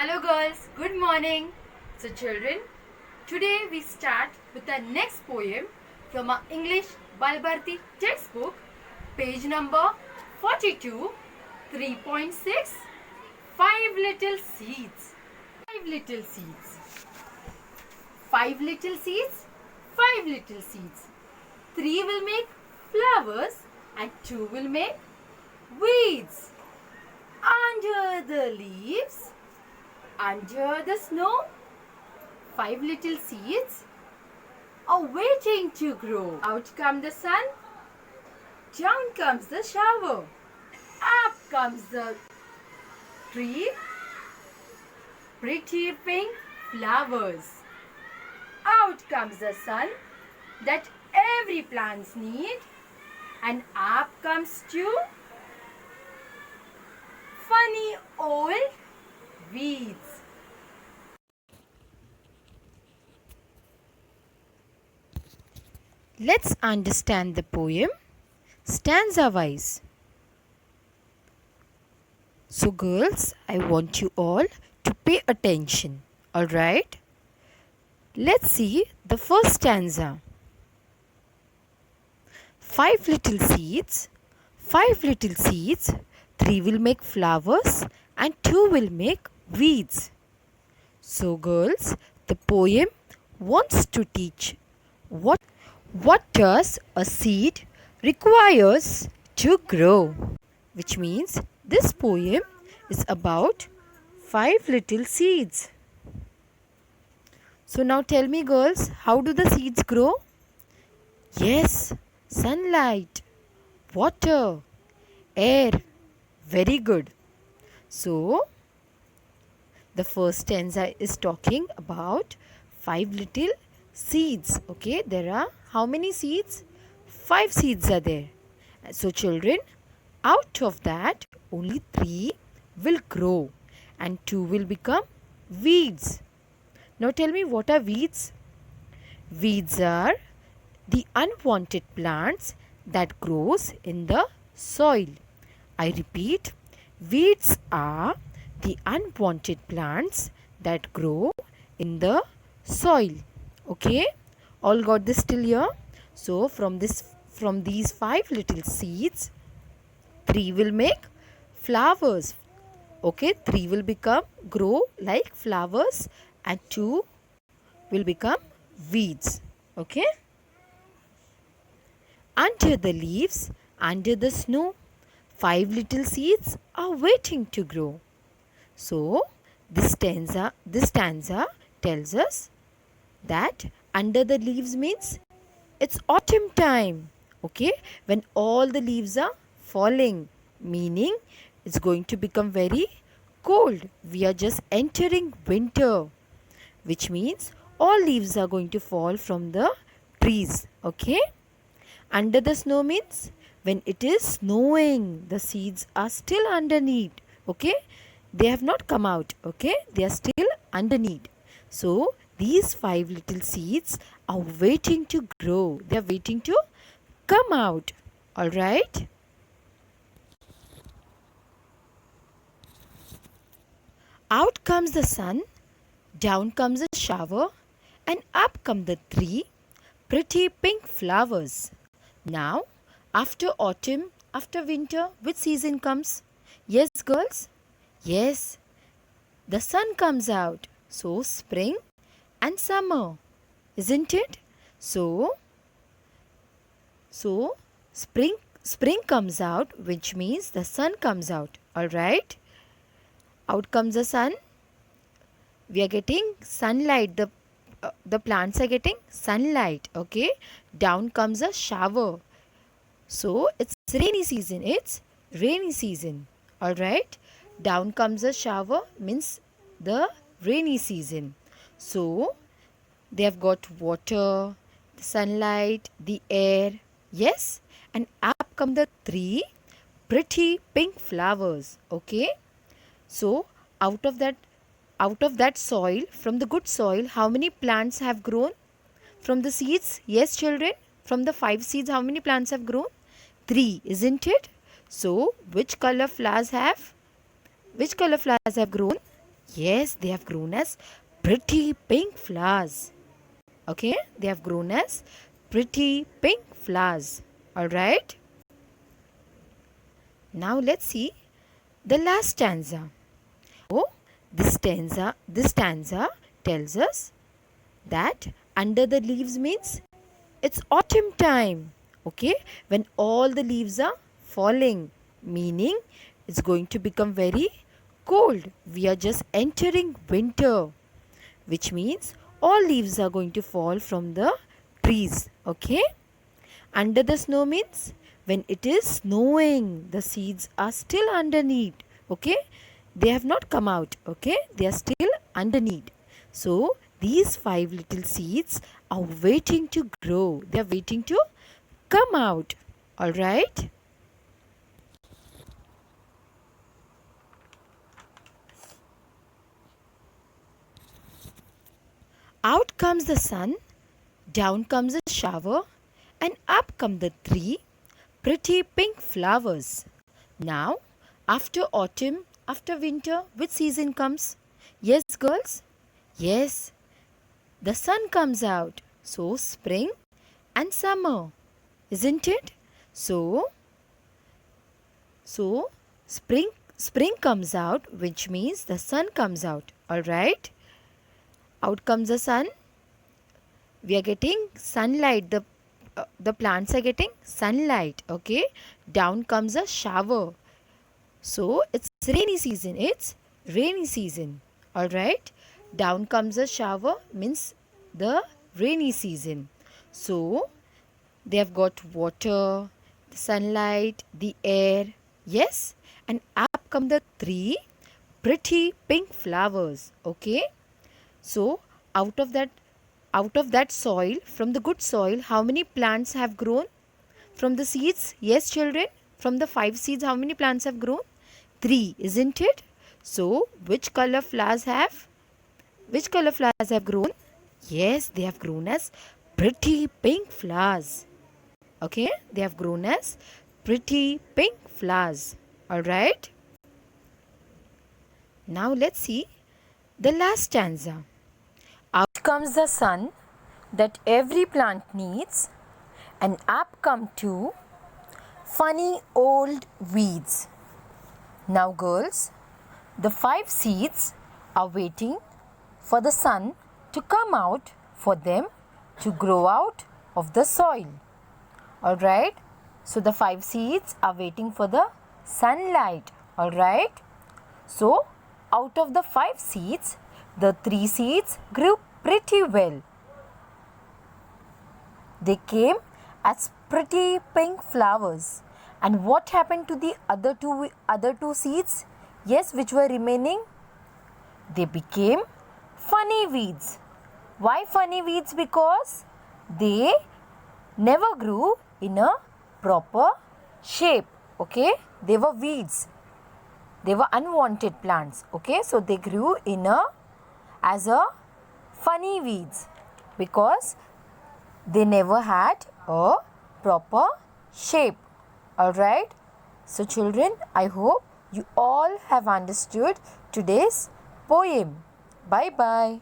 Hello girls, good morning. So children, today we start with the next poem from our English Balbharti textbook, page number 42, 3.6, 5 little seeds. 5 little seeds. 5 little seeds, 5 little seeds. 3 will make flowers and 2 will make weeds. Under the leaves, under the snow, 5 little seeds are waiting to grow. Out comes the sun, down comes the shower, up comes the tree, pretty pink flowers. Out comes the sun that every plant needs, and up comes two funny old weeds. Let's understand the poem stanza wise. So girls, I want you all to pay attention. Alright? Let's see the first stanza. 5 little seeds, 5 little seeds, 3 will make flowers and 2 will make weeds. So girls, the poem wants to teach what does a seed requires to grow, which means this poem is about 5 little seeds. So now tell me girls, how do the seeds grow? Yes, sunlight, water, air. Very good. So the first stanza is talking about 5 little seeds. Okay, there are how many seeds? 5 seeds are there. So children, out of that only 3 will grow and 2 will become weeds. Now tell me, what are weeds? Weeds are the unwanted plants that grows in the soil. I repeat, weeds are the unwanted plants that grow in the soil. Okay, all got this till here? So from these 5 little seeds, 3 will make flowers. Okay, 3 will grow like flowers and 2 will become weeds. Okay, under the leaves, under the snow, 5 little seeds are waiting to grow. So this stanza tells us that under the leaves means it's autumn time. Okay, when all the leaves are falling, meaning it's going to become very cold. We are just entering winter, which means all leaves are going to fall from the trees. Okay, under the snow means when it is snowing, the seeds are still underneath. Okay, they have not come out. Okay, they are still underneath. So these 5 little seeds are waiting to grow. They are waiting to come out. All right. Out comes the sun, down comes a shower, and up come the 3 pretty pink flowers. Now, after autumn, after winter, which season comes? Yes, girls? Yes, the sun comes out. So, spring and summer, isn't it? So spring comes out, which means the sun comes out. All right? Out comes the sun. We are getting sunlight. The plants are getting sunlight. Okay? Down comes a shower. So it's rainy season. It's rainy season. All right? Down comes a shower means the rainy season. So they have got water, the sunlight, the air. Yes? And up come the 3 pretty pink flowers. Okay? So out of that soil, from the good soil, how many plants have grown? From the seeds? Yes, children? From the 5 seeds, how many plants have grown? 3, isn't it? So which color flowers have grown? Yes, they have grown as pretty pink flowers. Okay, they have grown as pretty pink flowers. Alright. Now let's see the last stanza. Oh, this stanza tells us that under the leaves means it's autumn time. Okay, when all the leaves are falling, meaning it's going to become very cold. We are just entering winter, which means all leaves are going to fall from the trees. Okay, under the snow means when it is snowing, the seeds are still underneath. Okay, they have not come out. Okay, they are still underneath. So these 5 little seeds are waiting to grow. They are waiting to come out. All right. Out comes the sun, down comes a shower, and up come the 3 pretty pink flowers. Now, after autumn, after winter, which season comes? Yes, girls? Yes, the sun comes out. So, spring and summer, isn't it? So spring comes out, which means the sun comes out. All right? Out comes the sun. We are getting sunlight. The plants are getting sunlight. Okay? Down comes a shower. So it's rainy season. It's rainy season. All right? Down comes a shower means the rainy season. So they have got water, the sunlight, the air. Yes? And up come the 3 pretty pink flowers. Okay? So out of that soil, from the good soil, how many plants have grown? From the seeds? Yes, children? From the 5 seeds, how many plants have grown? 3, isn't it? So which color flowers have grown? Yes, they have grown as pretty pink flowers. Okay, they have grown as pretty pink flowers. All right. Now let's see the last stanza. Out comes the sun that every plant needs, and up come 2 funny old weeds. Now, girls, the 5 seeds are waiting for the sun to come out for them to grow out of the soil. Alright, so the 5 seeds are waiting for the sunlight. Alright, so out of the 5 seeds, the 3 seeds grew pretty well. They came as pretty pink flowers. And what happened to the other two seeds? Yes, which were remaining? They became funny weeds. Why funny weeds? Because they never grew in a proper shape. Okay, they were weeds. They were unwanted plants. Okay, so they grew as a funny weeds because they never had a proper shape. Alright, so children, I hope you all have understood today's poem. Bye bye.